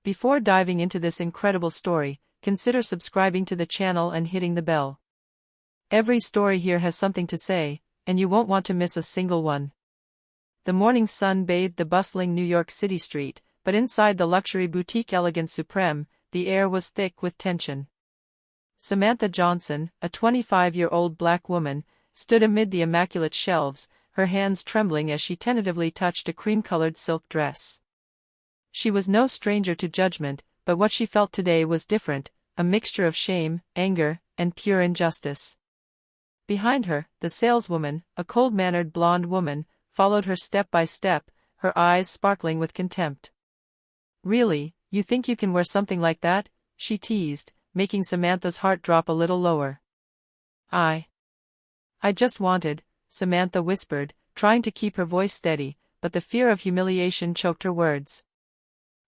Before diving into this incredible story, consider subscribing to the channel and hitting the bell. Every story here has something to say, and you won't want to miss a single one. The morning sun bathed the bustling New York City street, but inside the luxury boutique Elegance Supreme, the air was thick with tension. Samantha Johnson, a 25-year-old black woman, stood amid the immaculate shelves, her hands trembling as she tentatively touched a cream-colored silk dress. She was no stranger to judgment, but what she felt today was different, a mixture of shame, anger, and pure injustice. Behind her, the saleswoman, a cold-mannered blonde woman, followed her step by step, her eyes sparkling with contempt. "Really, you think you can wear something like that?" she teased, making Samantha's heart drop a little lower. I just wanted," Samantha whispered, trying to keep her voice steady, but the fear of humiliation choked her words.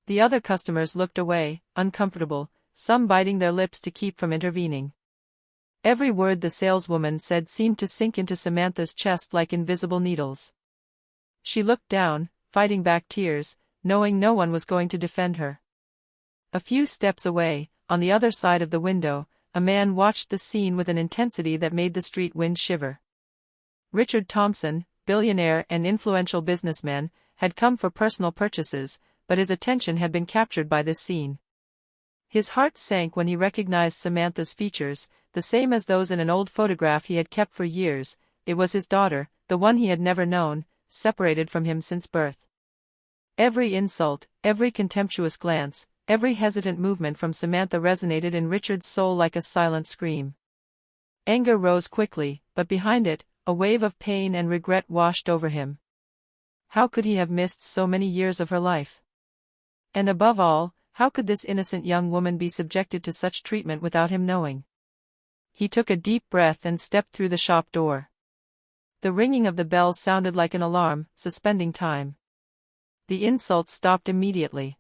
The other customers looked away, uncomfortable, some biting their lips to keep from intervening. Every word the saleswoman said seemed to sink into Samantha's chest like invisible needles. She looked down, fighting back tears, knowing no one was going to defend her. A few steps away, on the other side of the window, a man watched the scene with an intensity that made the street wind shiver. Richard Thompson, billionaire and influential businessman, had come for personal purchases, but his attention had been captured by this scene. His heart sank when he recognized Samantha's features, the same as those in an old photograph he had kept for years. It was his daughter, the one he had never known, separated from him since birth. Every insult, every contemptuous glance, every hesitant movement from Samantha resonated in Richard's soul like a silent scream. Anger rose quickly, but behind it, a wave of pain and regret washed over him. How could he have missed so many years of her life? And above all, how could this innocent young woman be subjected to such treatment without him knowing? He took a deep breath and stepped through the shop door. The ringing of the bell sounded like an alarm, suspending time. The insults stopped immediately.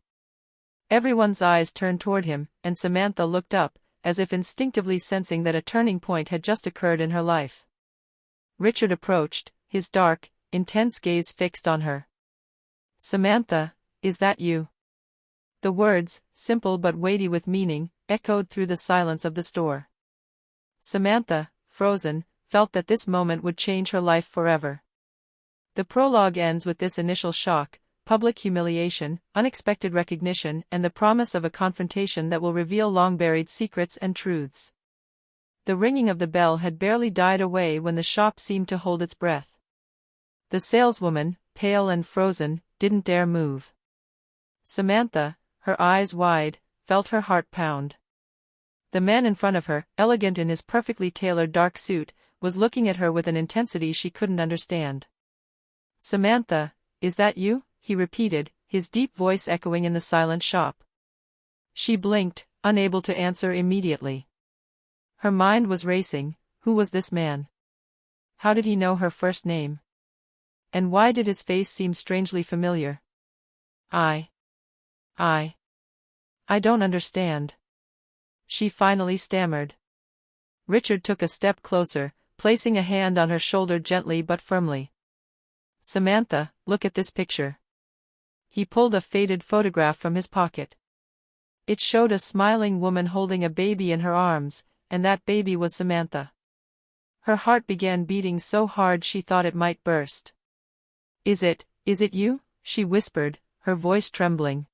Everyone's eyes turned toward him, and Samantha looked up, as if instinctively sensing that a turning point had just occurred in her life. Richard approached, his dark, intense gaze fixed on her. "Samantha, is that you?" The words, simple but weighty with meaning, echoed through the silence of the store. Samantha, frozen, felt that this moment would change her life forever. The prologue ends with this initial shock, public humiliation, unexpected recognition, and the promise of a confrontation that will reveal long-buried secrets and truths. The ringing of the bell had barely died away when the shop seemed to hold its breath. The saleswoman, pale and frozen, didn't dare move. Samantha, her eyes wide, felt her heart pound. The man in front of her, elegant in his perfectly tailored dark suit, was looking at her with an intensity she couldn't understand. "Samantha, is that you?" he repeated, his deep voice echoing in the silent shop. She blinked, unable to answer immediately. Her mind was racing. Who was this man? How did he know her first name? And why did his face seem strangely familiar? I don't understand," she finally stammered. Richard took a step closer, placing a hand on her shoulder gently but firmly. "Samantha, look at this picture." He pulled a faded photograph from his pocket. It showed a smiling woman holding a baby in her arms, and that baby was Samantha. Her heart began beating so hard she thought it might burst. Is it you?" she whispered, her voice trembling.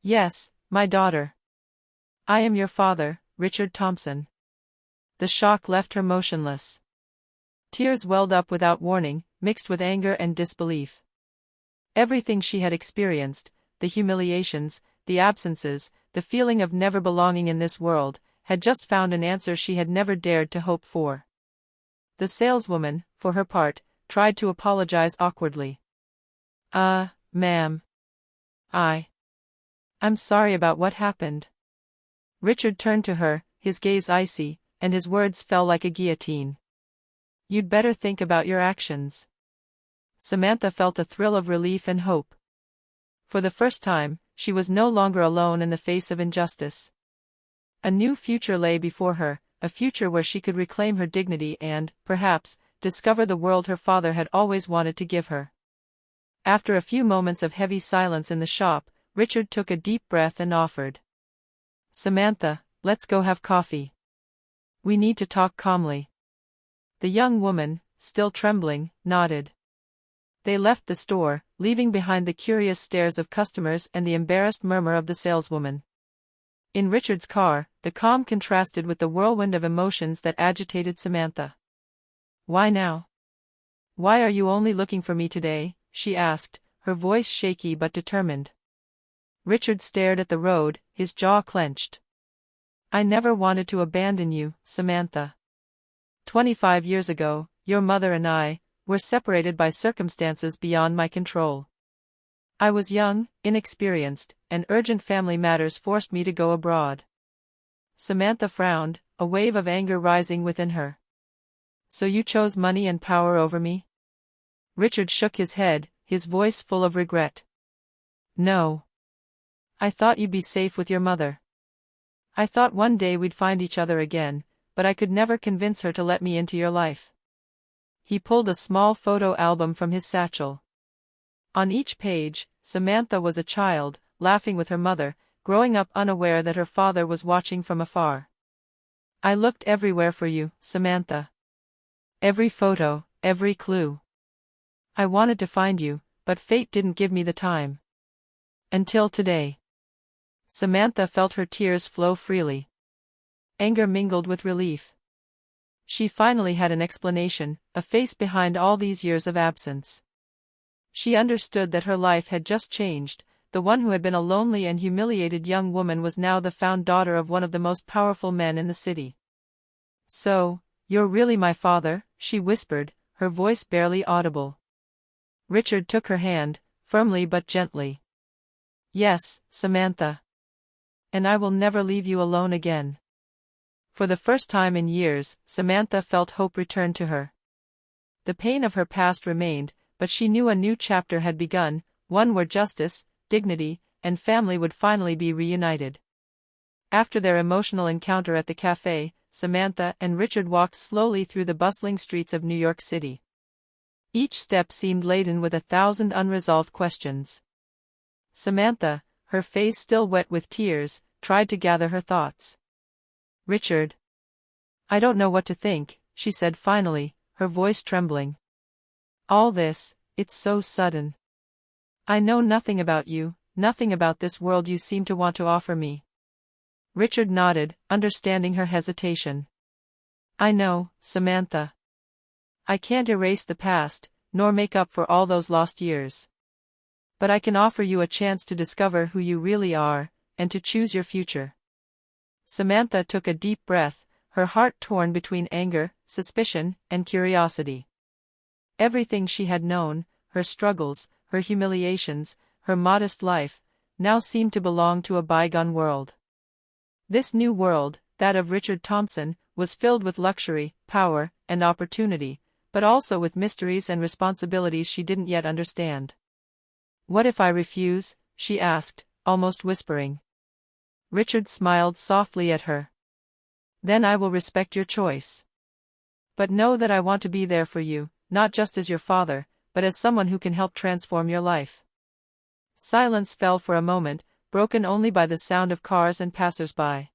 "Yes, my daughter. I am your father, Richard Thompson." The shock left her motionless. Tears welled up without warning, mixed with anger and disbelief. Everything she had experienced, the humiliations, the absences, the feeling of never belonging in this world, had just found an answer she had never dared to hope for. The saleswoman, for her part, tried to apologize awkwardly. Ma'am. I'm sorry about what happened." Richard turned to her, his gaze icy, and his words fell like a guillotine. "You'd better think about your actions." Samantha felt a thrill of relief and hope. For the first time, she was no longer alone in the face of injustice. A new future lay before her, a future where she could reclaim her dignity and, perhaps, discover the world her father had always wanted to give her. After a few moments of heavy silence in the shop, Richard took a deep breath and offered. Samantha, let's go have coffee. We need to talk calmly. The young woman, still trembling, nodded. They left the store, leaving behind the curious stares of customers and the embarrassed murmur of the saleswoman. In Richard's car, the calm contrasted with the whirlwind of emotions that agitated Samantha. Why now? Why are you only looking for me today? She asked, her voice shaky but determined. Richard stared at the road, his jaw clenched. I never wanted to abandon you, Samantha. 25 years ago, your mother and I were separated by circumstances beyond my control. I was young, inexperienced, and urgent family matters forced me to go abroad. Samantha frowned, a wave of anger rising within her. So you chose money and power over me? Richard shook his head, his voice full of regret. No. I thought you'd be safe with your mother. I thought one day we'd find each other again, but I could never convince her to let me into your life. He pulled a small photo album from his satchel. On each page, Samantha was a child, laughing with her mother, growing up unaware that her father was watching from afar. I looked everywhere for you, Samantha. Every photo, every clue. I wanted to find you, but fate didn't give me the time. Until today. Samantha felt her tears flow freely. Anger mingled with relief. She finally had an explanation, a face behind all these years of absence. She understood that her life had just changed. The one who had been a lonely and humiliated young woman was now the found daughter of one of the most powerful men in the city. So, you're really my father, she whispered, her voice barely audible. Richard took her hand, firmly but gently. Yes, Samantha. And I will never leave you alone again. For the first time in years, Samantha felt hope return to her. The pain of her past remained, but she knew a new chapter had begun, one where justice, dignity, and family would finally be reunited. After their emotional encounter at the cafe, Samantha and Richard walked slowly through the bustling streets of New York City. Each step seemed laden with 1,000 unresolved questions. Samantha, her face still wet with tears, tried to gather her thoughts. Richard. I don't know what to think, she said finally, her voice trembling. All this, it's so sudden. I know nothing about you, nothing about this world you seem to want to offer me. Richard nodded, understanding her hesitation. I know, Samantha. I can't erase the past, nor make up for all those lost years. But I can offer you a chance to discover who you really are, and to choose your future. Samantha took a deep breath, her heart torn between anger, suspicion, and curiosity. Everything she had known, her struggles, her humiliations, her modest life, now seemed to belong to a bygone world. This new world, that of Richard Thompson, was filled with luxury, power, and opportunity, but also with mysteries and responsibilities she didn't yet understand. What if I refuse? She asked, almost whispering. Richard smiled softly at her. Then I will respect your choice. But know that I want to be there for you, not just as your father, but as someone who can help transform your life. Silence fell for a moment, broken only by the sound of cars and passers-by.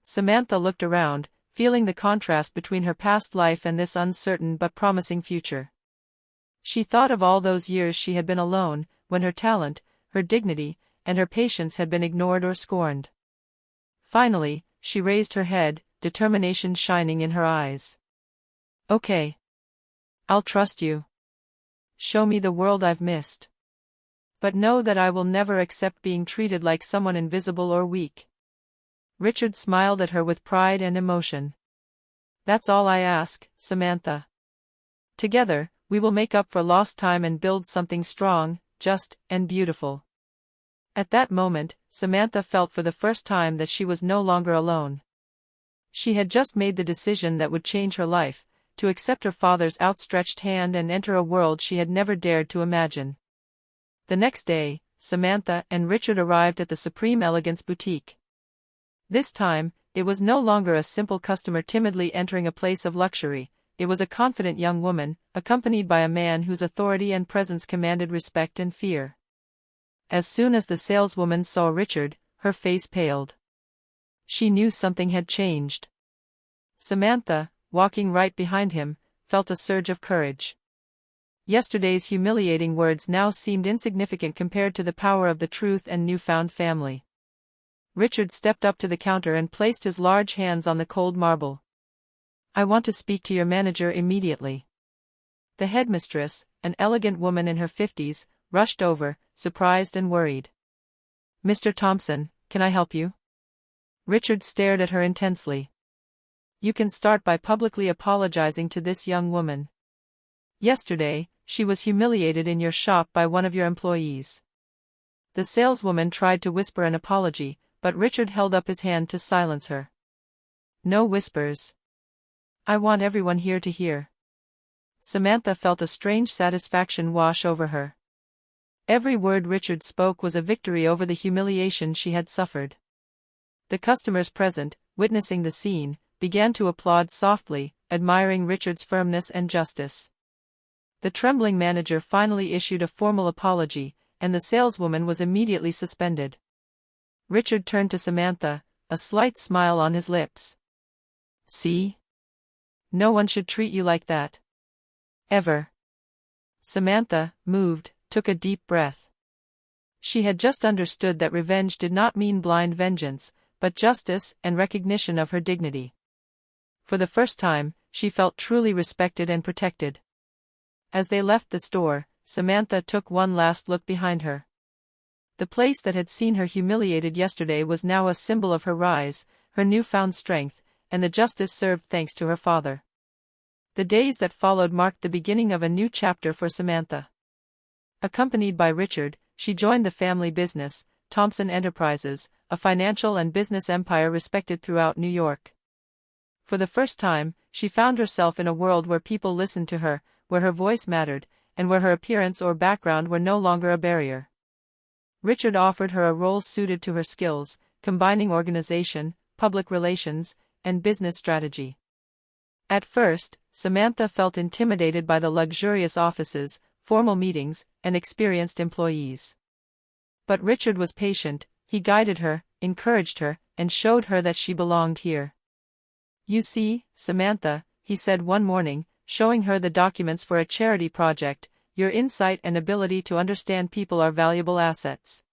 Samantha looked around, feeling the contrast between her past life and this uncertain but promising future. She thought of all those years she had been alone, when her talent, her dignity, and her patience had been ignored or scorned. Finally, she raised her head, determination shining in her eyes. Okay. I'll trust you. Show me the world I've missed. But know that I will never accept being treated like someone invisible or weak. Richard smiled at her with pride and emotion. That's all I ask, Samantha. Together, we will make up for lost time and build something strong, just, and beautiful. At that moment, Samantha felt for the first time that she was no longer alone. She had just made the decision that would change her life, to accept her father's outstretched hand and enter a world she had never dared to imagine. The next day, Samantha and Richard arrived at the Supreme Elegance boutique. This time, it was no longer a simple customer timidly entering a place of luxury. It was a confident young woman, accompanied by a man whose authority and presence commanded respect and fear. As soon as the saleswoman saw Richard, her face paled. She knew something had changed. Samantha, walking right behind him, felt a surge of courage. Yesterday's humiliating words now seemed insignificant compared to the power of the truth and newfound family. Richard stepped up to the counter and placed his large hands on the cold marble. "I want to speak to your manager immediately." The headmistress, an elegant woman in her 50s, rushed over, surprised and worried. "Mr. Thompson, can I help you?" Richard stared at her intensely. "You can start by publicly apologizing to this young woman. Yesterday, she was humiliated in your shop by one of your employees." The saleswoman tried to whisper an apology, but Richard held up his hand to silence her. "No whispers. I want everyone here to hear." Samantha felt a strange satisfaction wash over her. Every word Richard spoke was a victory over the humiliation she had suffered. The customers present, witnessing the scene, began to applaud softly, admiring Richard's firmness and justice. The trembling manager finally issued a formal apology, and the saleswoman was immediately suspended. Richard turned to Samantha, a slight smile on his lips. "See? No one should treat you like that. Ever." Samantha, moved, took a deep breath. She had just understood that revenge did not mean blind vengeance, but justice and recognition of her dignity. For the first time, she felt truly respected and protected. As they left the store, Samantha took one last look behind her. The place that had seen her humiliated yesterday was now a symbol of her rise, her newfound strength, and the justice served thanks to her father. The days that followed marked the beginning of a new chapter for Samantha. Accompanied by Richard, she joined the family business, Thompson Enterprises, a financial and business empire respected throughout New York. For the first time, she found herself in a world where people listened to her, where her voice mattered, and where her appearance or background were no longer a barrier. Richard offered her a role suited to her skills, combining organization, public relations, and business strategy. At first, Samantha felt intimidated by the luxurious offices, formal meetings, and experienced employees. But Richard was patient, he guided her, encouraged her, and showed her that she belonged here. "You see, Samantha," he said one morning, showing her the documents for a charity project, "your insight and ability to understand people are valuable assets.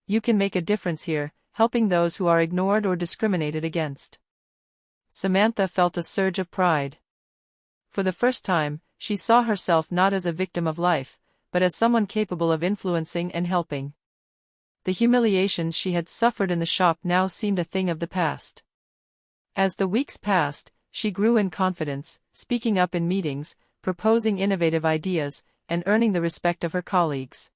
You can make a difference here, helping those who are ignored or discriminated against." Samantha felt a surge of pride. For the first time, she saw herself not as a victim of life, but as someone capable of influencing and helping. The humiliations she had suffered in the shop now seemed a thing of the past. As the weeks passed, she grew in confidence, speaking up in meetings, proposing innovative ideas, and earning the respect of her colleagues.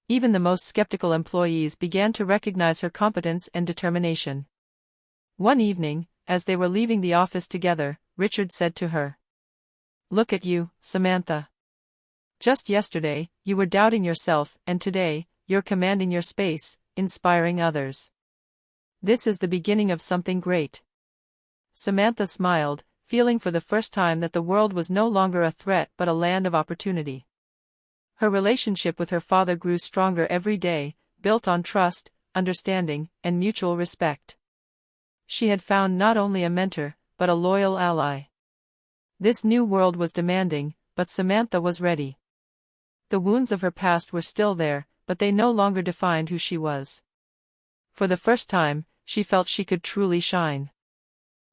Even the most skeptical employees began to recognize her competence and determination. One evening, as they were leaving the office together, Richard said to her, "Look at you, Samantha. Just yesterday, you were doubting yourself, and today, you're commanding your space, inspiring others. This is the beginning of something great." Samantha smiled, feeling for the first time that the world was no longer a threat but a land of opportunity. Her relationship with her father grew stronger every day, built on trust, understanding, and mutual respect. She had found not only a mentor, but a loyal ally. This new world was demanding, but Samantha was ready. The wounds of her past were still there, but they no longer defined who she was. For the first time, she felt she could truly shine.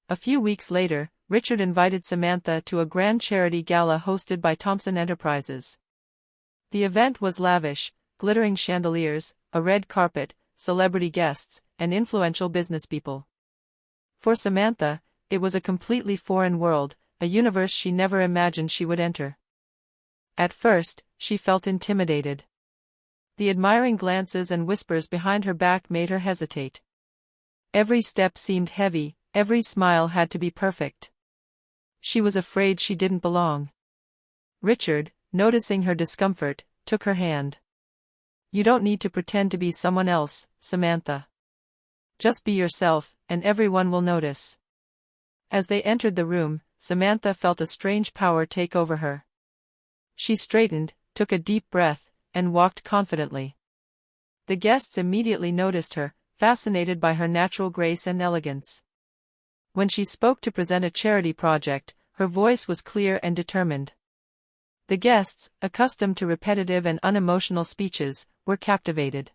A few weeks later, Richard invited Samantha to a grand charity gala hosted by Thompson Enterprises. The event was lavish, glittering chandeliers, a red carpet, celebrity guests, and influential businesspeople. For Samantha, it was a completely foreign world, a universe she never imagined she would enter. At first, she felt intimidated. The admiring glances and whispers behind her back made her hesitate. Every step seemed heavy, every smile had to be perfect. She was afraid she didn't belong. Richard, noticing her discomfort, took her hand. "You don't need to pretend to be someone else, Samantha. Just be yourself, and everyone will notice." As they entered the room, Samantha felt a strange power take over her. She straightened, took a deep breath, and walked confidently. The guests immediately noticed her, fascinated by her natural grace and elegance. When she spoke to present a charity project, her voice was clear and determined. The guests, accustomed to repetitive and unemotional speeches, were captivated.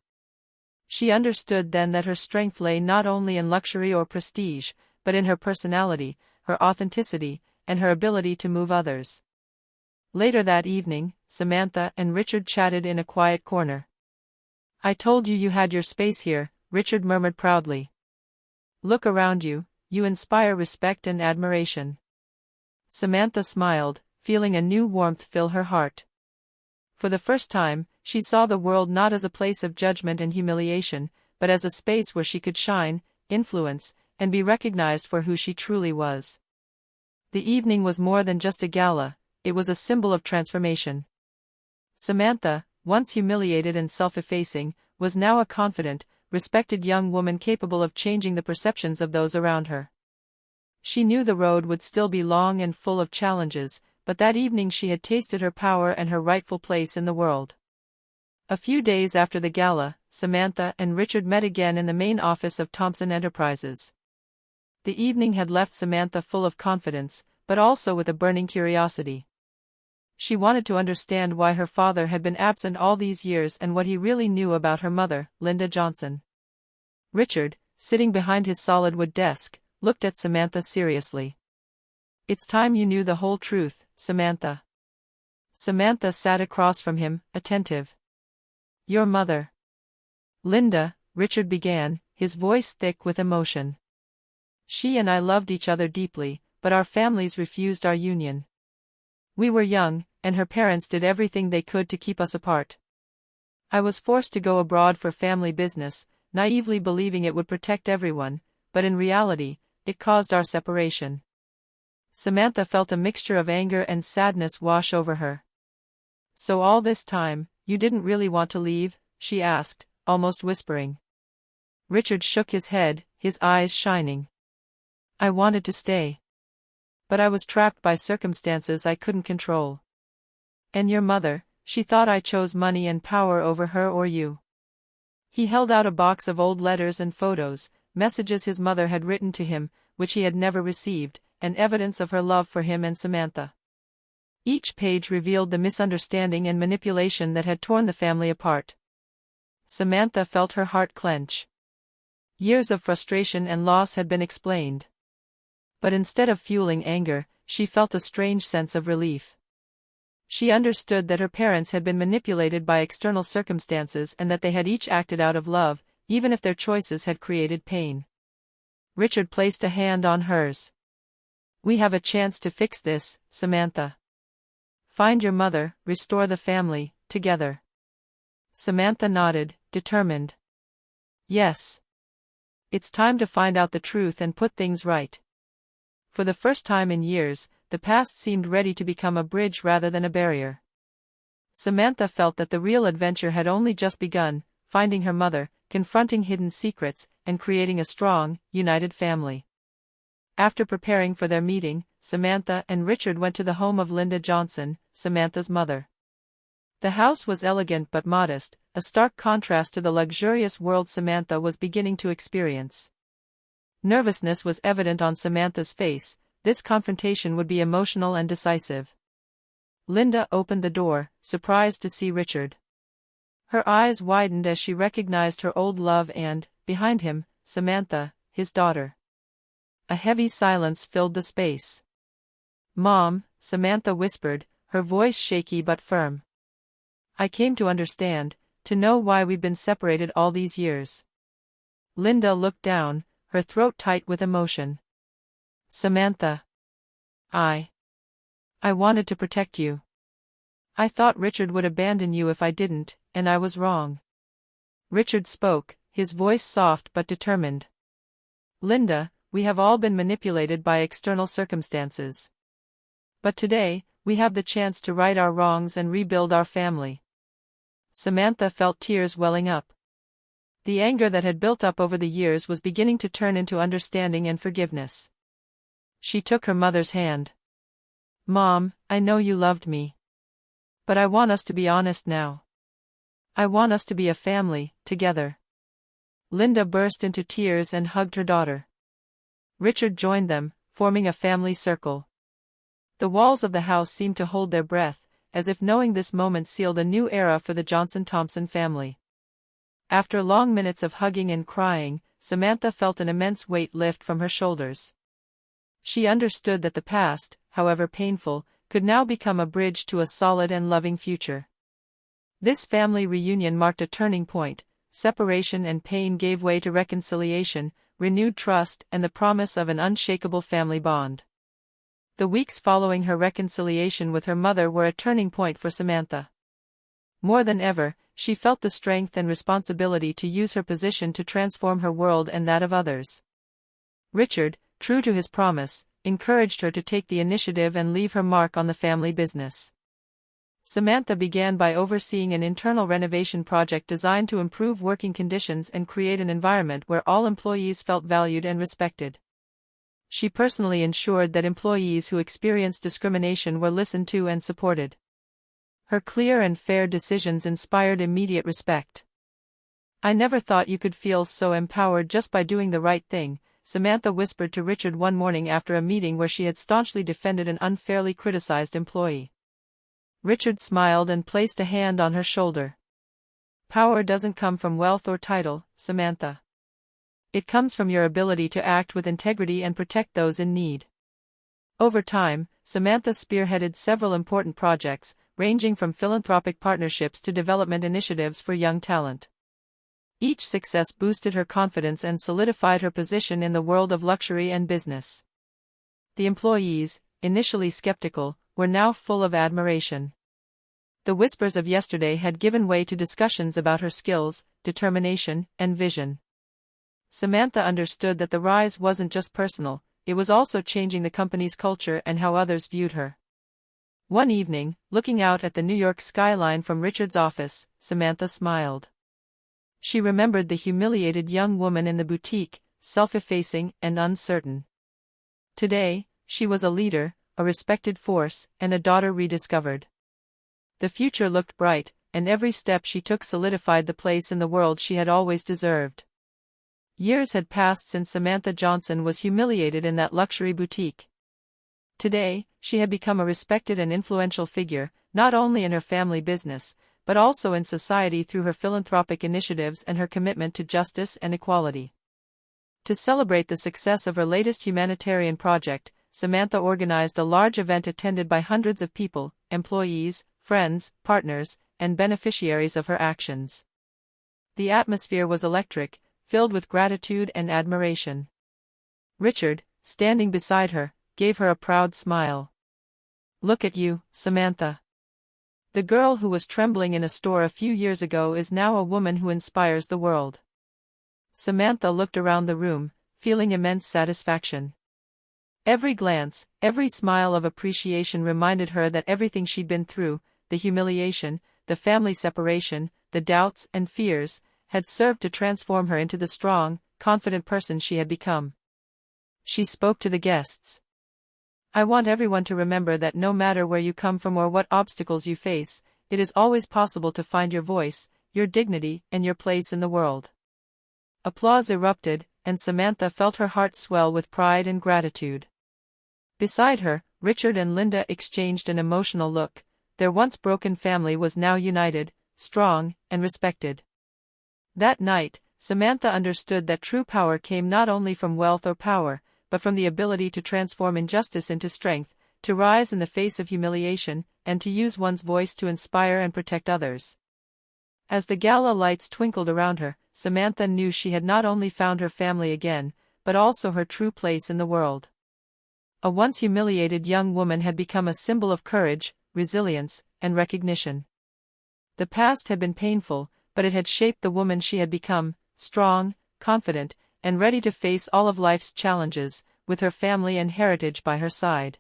She understood then that her strength lay not only in luxury or prestige, but in her personality, her authenticity, and her ability to move others. Later that evening, Samantha and Richard chatted in a quiet corner. "I told you you had your space here," Richard murmured proudly. "Look around you, you inspire respect and admiration." Samantha smiled, feeling a new warmth fill her heart. For the first time, she saw the world not as a place of judgment and humiliation, but as a space where she could shine, influence, and be recognized for who she truly was. The evening was more than just a gala, it was a symbol of transformation. Samantha, once humiliated and self-effacing, was now a confident, respected young woman capable of changing the perceptions of those around her. She knew the road would still be long and full of challenges, but that evening she had tasted her power and her rightful place in the world. A few days after the gala, Samantha and Richard met again in the main office of Thompson Enterprises. The evening had left Samantha full of confidence, but also with a burning curiosity. She wanted to understand why her father had been absent all these years and what he really knew about her mother, Linda Johnson. Richard, sitting behind his solid wood desk, looked at Samantha seriously. "It's time you knew the whole truth, Samantha." Samantha sat across from him, attentive. "Your mother." "Linda," Richard began, his voice thick with emotion. "She and I loved each other deeply, but our families refused our union. We were young, and her parents did everything they could to keep us apart. I was forced to go abroad for family business, naively believing it would protect everyone, but in reality, it caused our separation." Samantha felt a mixture of anger and sadness wash over her. "So all this time, you didn't really want to leave?" she asked, almost whispering. Richard shook his head, his eyes shining. "I wanted to stay. But I was trapped by circumstances I couldn't control. And your mother, she thought I chose money and power over her or you." He held out a box of old letters and photos, messages his mother had written to him, which he had never received, and evidence of her love for him and Samantha. Each page revealed the misunderstanding and manipulation that had torn the family apart. Samantha felt her heart clench. Years of frustration and loss had been explained. But instead of fueling anger, she felt a strange sense of relief. She understood that her parents had been manipulated by external circumstances and that they had each acted out of love, even if their choices had created pain. Richard placed a hand on hers. "We have a chance to fix this, Samantha. Find your mother, restore the family, together." Samantha nodded, determined. "Yes. It's time to find out the truth and put things right." For the first time in years, the past seemed ready to become a bridge rather than a barrier. Samantha felt that the real adventure had only just begun, finding her mother, confronting hidden secrets, and creating a strong, united family. After preparing for their meeting, Samantha and Richard went to the home of Linda Johnson, Samantha's mother. The house was elegant but modest, a stark contrast to the luxurious world Samantha was beginning to experience. Nervousness was evident on Samantha's face. This confrontation would be emotional and decisive. Linda opened the door, surprised to see Richard. Her eyes widened as she recognized her old love and, behind him, Samantha, his daughter. A heavy silence filled the space. "Mom," Samantha whispered, her voice shaky but firm. "I came to understand, to know why we've been separated all these years." Linda looked down, her throat tight with emotion. "Samantha. I wanted to protect you. I thought Richard would abandon you if I didn't, and I was wrong." Richard spoke, his voice soft but determined. "Linda, we have all been manipulated by external circumstances. But today, we have the chance to right our wrongs and rebuild our family." Samantha felt tears welling up. The anger that had built up over the years was beginning to turn into understanding and forgiveness. She took her mother's hand. "Mom, I know you loved me. But I want us to be honest now. I want us to be a family, together. Linda burst into tears and hugged her daughter. Richard joined them, forming a family circle. The walls of the house seemed to hold their breath, as if knowing this moment sealed a new era for the Johnson-Thompson family. After long minutes of hugging and crying, Samantha felt an immense weight lift from her shoulders. She understood that the past, however painful, could now become a bridge to a solid and loving future. This family reunion marked a turning point. Separation and pain gave way to reconciliation, renewed trust, and the promise of an unshakable family bond. The weeks following her reconciliation with her mother were a turning point for Samantha. More than ever, she felt the strength and responsibility to use her position to transform her world and that of others. Richard, true to his promise, encouraged her to take the initiative and leave her mark on the family business. Samantha began by overseeing an internal renovation project designed to improve working conditions and create an environment where all employees felt valued and respected. She personally ensured that employees who experienced discrimination were listened to and supported. Her clear and fair decisions inspired immediate respect. "I never thought you could feel so empowered just by doing the right thing," Samantha whispered to Richard one morning after a meeting where she had staunchly defended an unfairly criticized employee. Richard smiled and placed a hand on her shoulder. "Power doesn't come from wealth or title, Samantha. It comes from your ability to act with integrity and protect those in need." Over time, Samantha spearheaded several important projects, ranging from philanthropic partnerships to development initiatives for young talent. Each success boosted her confidence and solidified her position in the world of luxury and business. The employees, initially skeptical, were now full of admiration. The whispers of yesterday had given way to discussions about her skills, determination, and vision. Samantha understood that the rise wasn't just personal, it was also changing the company's culture and how others viewed her. One evening, looking out at the New York skyline from Richard's office, Samantha smiled. She remembered the humiliated young woman in the boutique, self-effacing and uncertain. Today, she was a leader, a respected force, and a daughter rediscovered. The future looked bright, and every step she took solidified the place in the world she had always deserved. Years had passed since Samantha Johnson was humiliated in that luxury boutique. Today, she had become a respected and influential figure, not only in her family business, but also in society through her philanthropic initiatives and her commitment to justice and equality. To celebrate the success of her latest humanitarian project, Samantha organized a large event attended by hundreds of people, employees, friends, partners, and beneficiaries of her actions. The atmosphere was electric, filled with gratitude and admiration. Richard, standing beside her, gave her a proud smile. "Look at you, Samantha. The girl who was trembling in a store a few years ago is now a woman who inspires the world." Samantha looked around the room, feeling immense satisfaction. Every glance, every smile of appreciation reminded her that everything she'd been through, the humiliation, the family separation, the doubts and fears, had served to transform her into the strong, confident person she had become. She spoke to the guests. "I want everyone to remember that no matter where you come from or what obstacles you face, it is always possible to find your voice, your dignity, and your place in the world." Applause erupted, and Samantha felt her heart swell with pride and gratitude. Beside her, Richard and Linda exchanged an emotional look. Their once broken family was now united, strong, and respected. That night, Samantha understood that true power came not only from wealth or power, but from the ability to transform injustice into strength, to rise in the face of humiliation, and to use one's voice to inspire and protect others. As the gala lights twinkled around her, Samantha knew she had not only found her family again, but also her true place in the world. A once humiliated young woman had become a symbol of courage, resilience, and recognition. The past had been painful, but it had shaped the woman she had become, strong, confident, and ready to face all of life's challenges, with her family and heritage by her side.